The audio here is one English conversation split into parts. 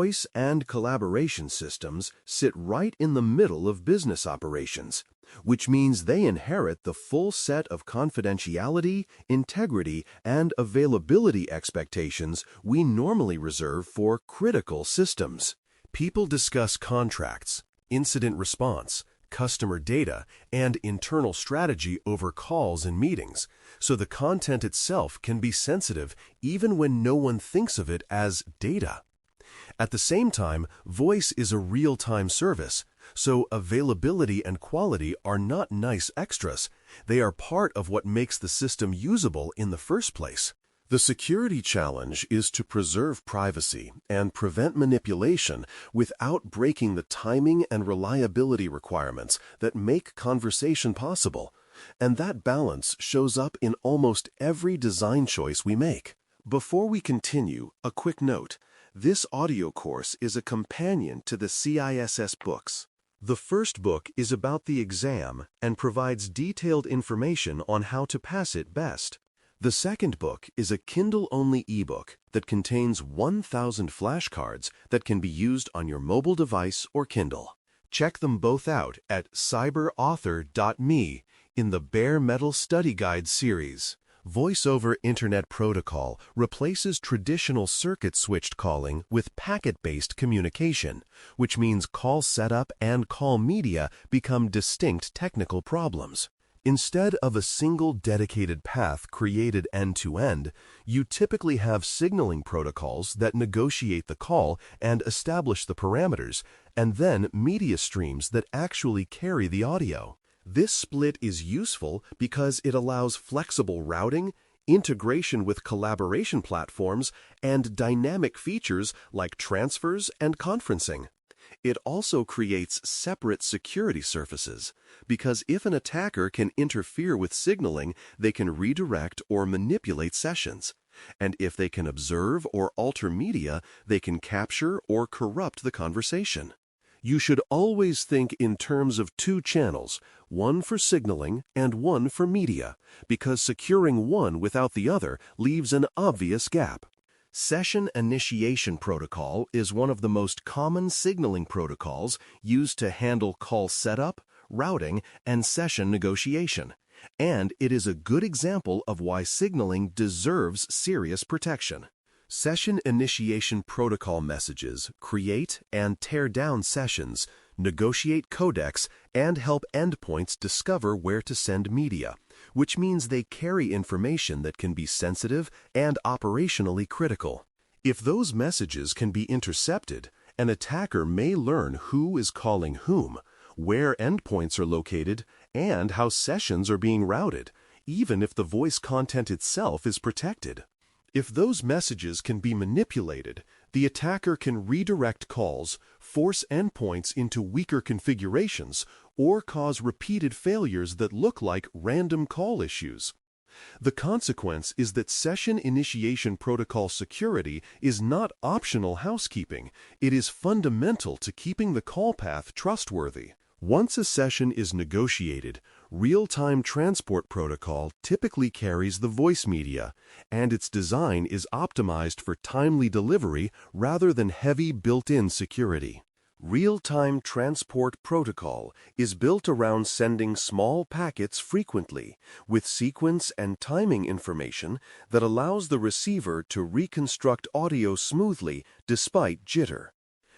Voice and collaboration systems sit right in the middle of business operations, which means they inherit the full set of confidentiality, integrity, and availability expectations we normally reserve for critical systems. People discuss contracts, incident response, customer data, and internal strategy over calls and meetings, so the content itself can be sensitive even when no one thinks of it as data. At the same time, voice is a real-time service, so availability and quality are not nice extras. They are part of what makes the system usable in the first place. The security challenge is to preserve privacy and prevent manipulation without breaking the timing and reliability requirements that make conversation possible, and that balance shows up in almost every design choice we make. Before we continue, a quick note. This audio course is a companion to the CISS books. The first book is about the exam and provides detailed information on how to pass it best. The second book is a Kindle-only ebook that contains 1,000 flashcards that can be used on your mobile device or Kindle. Check them both out at cyberauthor.me in the Bare Metal Study Guide series. Voice over Internet Protocol replaces traditional circuit-switched calling with packet-based communication, which means call setup and call media become distinct technical problems. Instead of a single dedicated path created end-to-end, you typically have signaling protocols that negotiate the call and establish the parameters, and then media streams that actually carry the audio. This split is useful because it allows flexible routing, integration with collaboration platforms, and dynamic features like transfers and conferencing. It also creates separate security surfaces, because if an attacker can interfere with signaling, they can redirect or manipulate sessions. And if they can observe or alter media, they can capture or corrupt the conversation. You should always think in terms of two channels, one for signaling and one for media, because securing one without the other leaves an obvious gap. Session Initiation Protocol is one of the most common signaling protocols used to handle call setup, routing, and session negotiation, and it is a good example of why signaling deserves serious protection. Session Initiation Protocol messages create and tear down sessions, negotiate codecs, and help endpoints discover where to send media, which means they carry information that can be sensitive and operationally critical. If those messages can be intercepted, an attacker may learn who is calling whom, where endpoints are located, and how sessions are being routed, even if the voice content itself is protected. If those messages can be manipulated, the attacker can redirect calls, force endpoints into weaker configurations, or cause repeated failures that look like random call issues. The consequence is that Session Initiation Protocol security is not optional housekeeping. It is fundamental to keeping the call path trustworthy. Once a session is negotiated, Real-Time Transport Protocol typically carries the voice media, and its design is optimized for timely delivery rather than heavy built-in security. Real-Time Transport Protocol is built around sending small packets frequently, with sequence and timing information that allows the receiver to reconstruct audio smoothly despite jitter.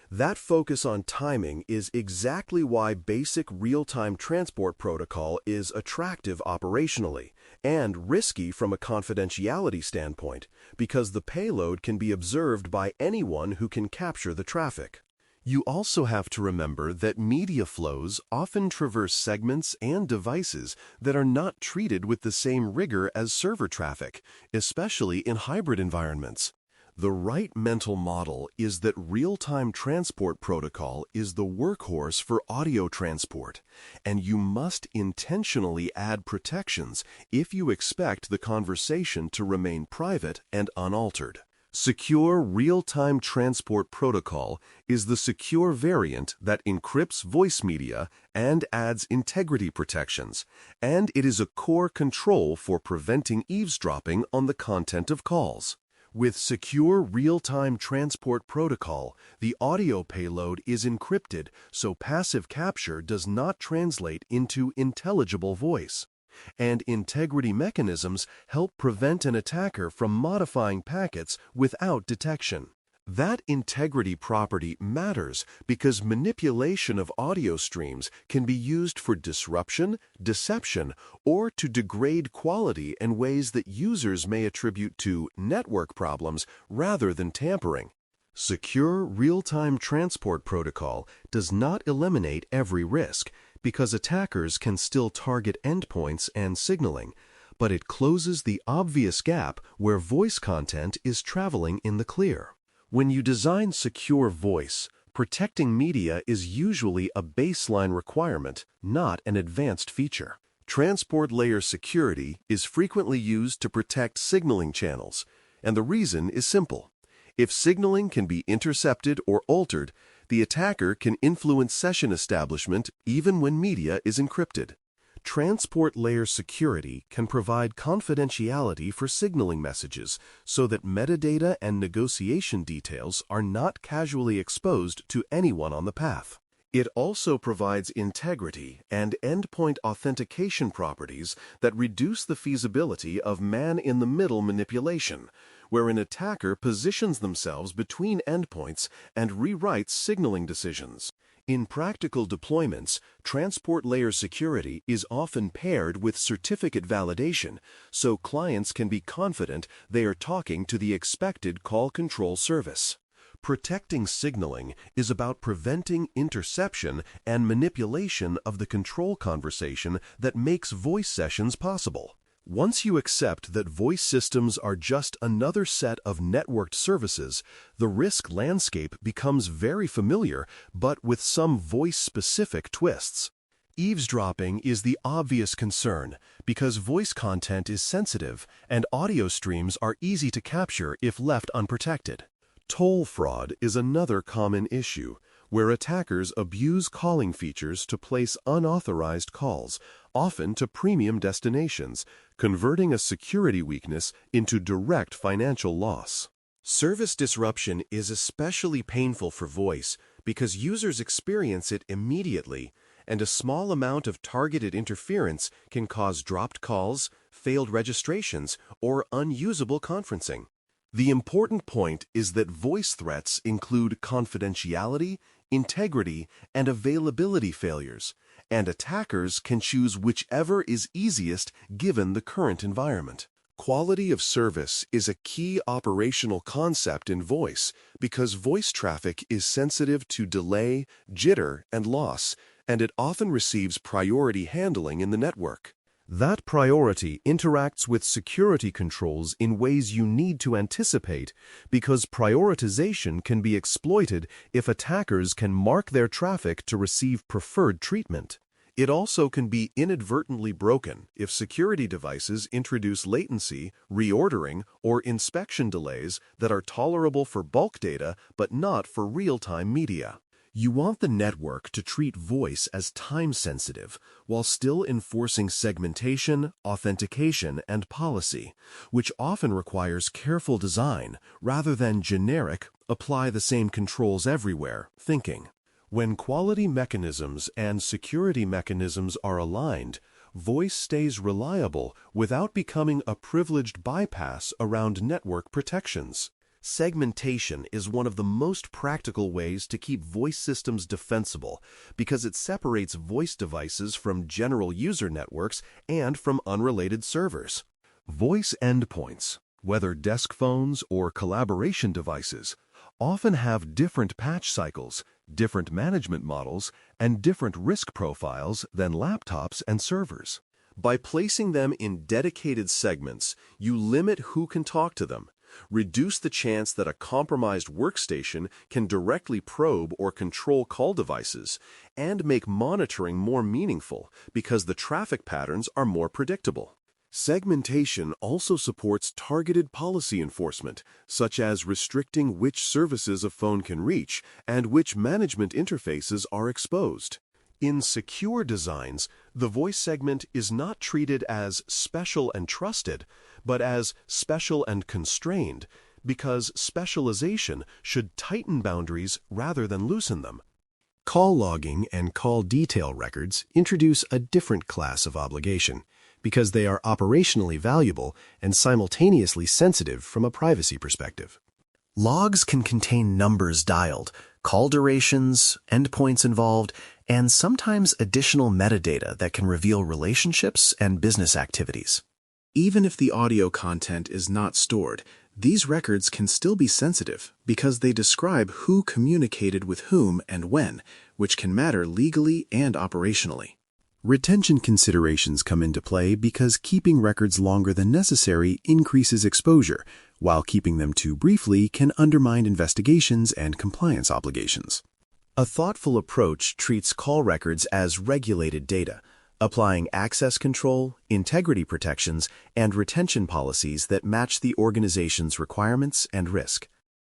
That focus on timing is exactly why basic real-time transport protocol is attractive operationally and risky from a confidentiality standpoint, because the payload can be observed by anyone who can capture the traffic. You also have to remember that media flows often traverse segments and devices that are not treated with the same rigor as server traffic, especially in hybrid environments. The right mental model is that real-time transport protocol is the workhorse for audio transport, and you must intentionally add protections if you expect the conversation to remain private and unaltered. Secure Real-Time Transport Protocol is the secure variant that encrypts voice media and adds integrity protections, and it is a core control for preventing eavesdropping on the content of calls. With secure real-time transport protocol, the audio payload is encrypted so passive capture does not translate into intelligible voice. And integrity mechanisms help prevent an attacker from modifying packets without detection. That integrity property matters because manipulation of audio streams can be used for disruption, deception, or to degrade quality in ways that users may attribute to network problems rather than tampering. Secure real-time transport protocol does not eliminate every risk because attackers can still target endpoints and signaling, but it closes the obvious gap where voice content is traveling in the clear. When you design secure voice, protecting media is usually a baseline requirement, not an advanced feature. Transport layer security is frequently used to protect signaling channels, and the reason is simple. If signaling can be intercepted or altered, the attacker can influence session establishment even when media is encrypted. Transport layer security can provide confidentiality for signaling messages so that metadata and negotiation details are not casually exposed to anyone on the path. It also provides integrity and endpoint authentication properties that reduce the feasibility of man-in-the-middle manipulation, where an attacker positions themselves between endpoints and rewrites signaling decisions. In practical deployments, transport layer security is often paired with certificate validation, so clients can be confident they are talking to the expected call control service. Protecting signaling is about preventing interception and manipulation of the control conversation that makes voice sessions possible. Once you accept that voice systems are just another set of networked services, the risk landscape becomes very familiar, but with some voice-specific twists. Eavesdropping is the obvious concern because voice content is sensitive and audio streams are easy to capture if left unprotected. Toll fraud is another common issue, where attackers abuse calling features to place unauthorized calls, often to premium destinations, converting a security weakness into direct financial loss. Service disruption is especially painful for voice because users experience it immediately, and a small amount of targeted interference can cause dropped calls, failed registrations, or unusable conferencing. The important point is that voice threats include confidentiality, integrity, and availability failures, and attackers can choose whichever is easiest given the current environment. Quality of service is a key operational concept in voice because voice traffic is sensitive to delay, jitter, and loss, and it often receives priority handling in the network. That priority interacts with security controls in ways you need to anticipate because prioritization can be exploited if attackers can mark their traffic to receive preferred treatment. It also can be inadvertently broken if security devices introduce latency, reordering, or inspection delays that are tolerable for bulk data but not for real-time media. You want the network to treat voice as time-sensitive while still enforcing segmentation, authentication, and policy, which often requires careful design rather than generic, apply the same controls everywhere thinking. When quality mechanisms and security mechanisms are aligned, voice stays reliable without becoming a privileged bypass around network protections. Segmentation is one of the most practical ways to keep voice systems defensible because it separates voice devices from general user networks and from unrelated servers. Voice endpoints, whether desk phones or collaboration devices, often have different patch cycles, different management models, and different risk profiles than laptops and servers. By placing them in dedicated segments, you limit who can talk to them, reduce the chance that a compromised workstation can directly probe or control call devices, and make monitoring more meaningful because the traffic patterns are more predictable. Segmentation also supports targeted policy enforcement, such as restricting which services a phone can reach and which management interfaces are exposed. In secure designs, the voice segment is not treated as special and trusted, but as special and constrained, because specialization should tighten boundaries rather than loosen them. Call logging and call detail records introduce a different class of obligation because they are operationally valuable and simultaneously sensitive from a privacy perspective. Logs can contain numbers dialed, call durations, endpoints involved, and sometimes additional metadata that can reveal relationships and business activities. Even if the audio content is not stored, these records can still be sensitive because they describe who communicated with whom and when, which can matter legally and operationally. Retention considerations come into play because keeping records longer than necessary increases exposure, while keeping them too briefly can undermine investigations and compliance obligations. A thoughtful approach treats call records as regulated data, applying access control, integrity protections, and retention policies that match the organization's requirements and risk.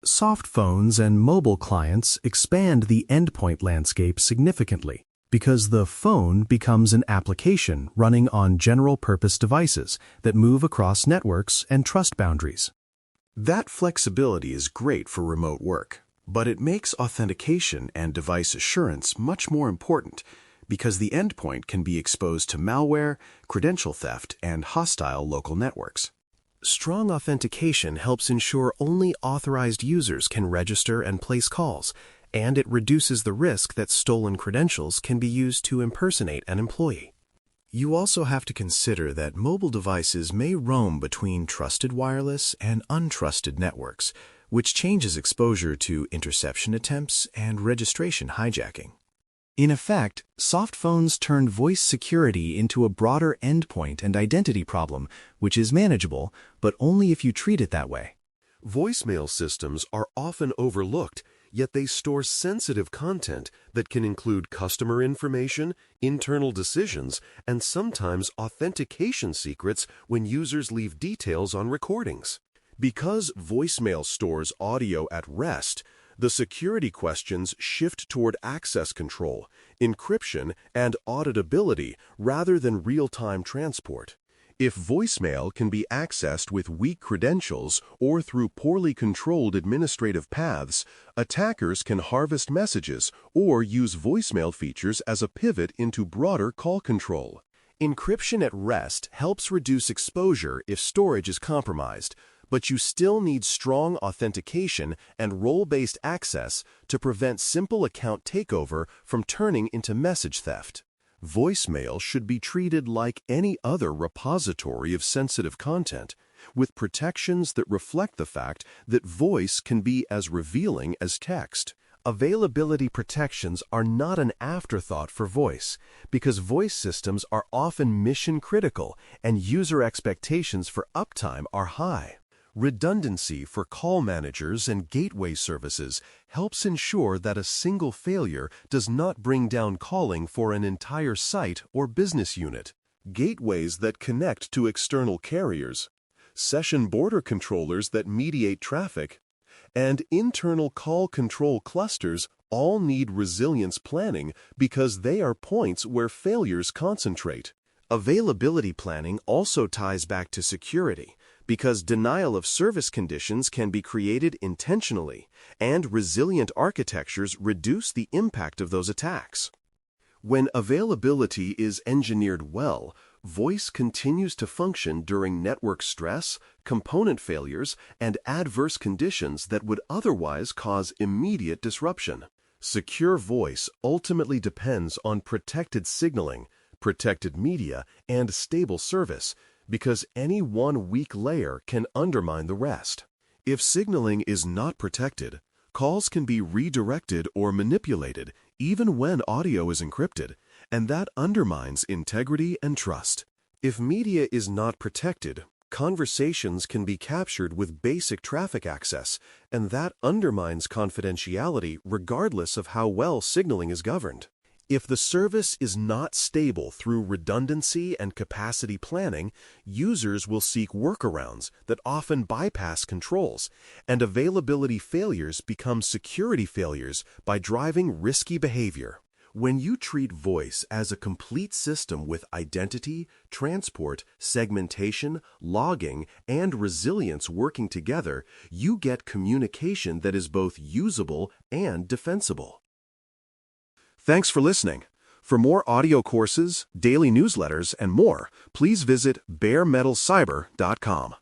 Soft phones and mobile clients expand the endpoint landscape significantly because the phone becomes an application running on general-purpose devices that move across networks and trust boundaries. That flexibility is great for remote work, but it makes authentication and device assurance much more important because the endpoint can be exposed to malware, credential theft, and hostile local networks. Strong authentication helps ensure only authorized users can register and place calls, and it reduces the risk that stolen credentials can be used to impersonate an employee. You also have to consider that mobile devices may roam between trusted wireless and untrusted networks, which changes exposure to interception attempts and registration hijacking. In effect, soft phones turned voice security into a broader endpoint and identity problem, which is manageable, but only if you treat it that way. Voicemail systems are often overlooked, yet they store sensitive content that can include customer information, internal decisions, and sometimes authentication secrets when users leave details on recordings. Because voicemail stores audio at rest, the security questions shift toward access control, encryption, and auditability rather than real-time transport. If voicemail can be accessed with weak credentials or through poorly controlled administrative paths, attackers can harvest messages or use voicemail features as a pivot into broader call control. Encryption at rest helps reduce exposure if storage is compromised, but you still need strong authentication and role-based access to prevent simple account takeover from turning into message theft. Voicemail should be treated like any other repository of sensitive content, with protections that reflect the fact that voice can be as revealing as text. Availability protections are not an afterthought for voice, because voice systems are often mission-critical and user expectations for uptime are high. Redundancy for call managers and gateway services helps ensure that a single failure does not bring down calling for an entire site or business unit. Gateways that connect to external carriers, session border controllers that mediate traffic, and internal call control clusters all need resilience planning because they are points where failures concentrate. Availability planning also ties back to security, because denial of service conditions can be created intentionally, and resilient architectures reduce the impact of those attacks. When availability is engineered well, voice continues to function during network stress, component failures, and adverse conditions that would otherwise cause immediate disruption. Secure voice ultimately depends on protected signaling, protected media, and stable service, because any one weak layer can undermine the rest. If signaling is not protected, calls can be redirected or manipulated even when audio is encrypted, and that undermines integrity and trust. If media is not protected, conversations can be captured with basic traffic access, and that undermines confidentiality regardless of how well signaling is governed. If the service is not stable through redundancy and capacity planning, users will seek workarounds that often bypass controls, and availability failures become security failures by driving risky behavior. When you treat voice as a complete system with identity, transport, segmentation, logging, and resilience working together, you get communication that is both usable and defensible. Thanks for listening. For more audio courses, daily newsletters, and more, please visit baremetalcyber.com.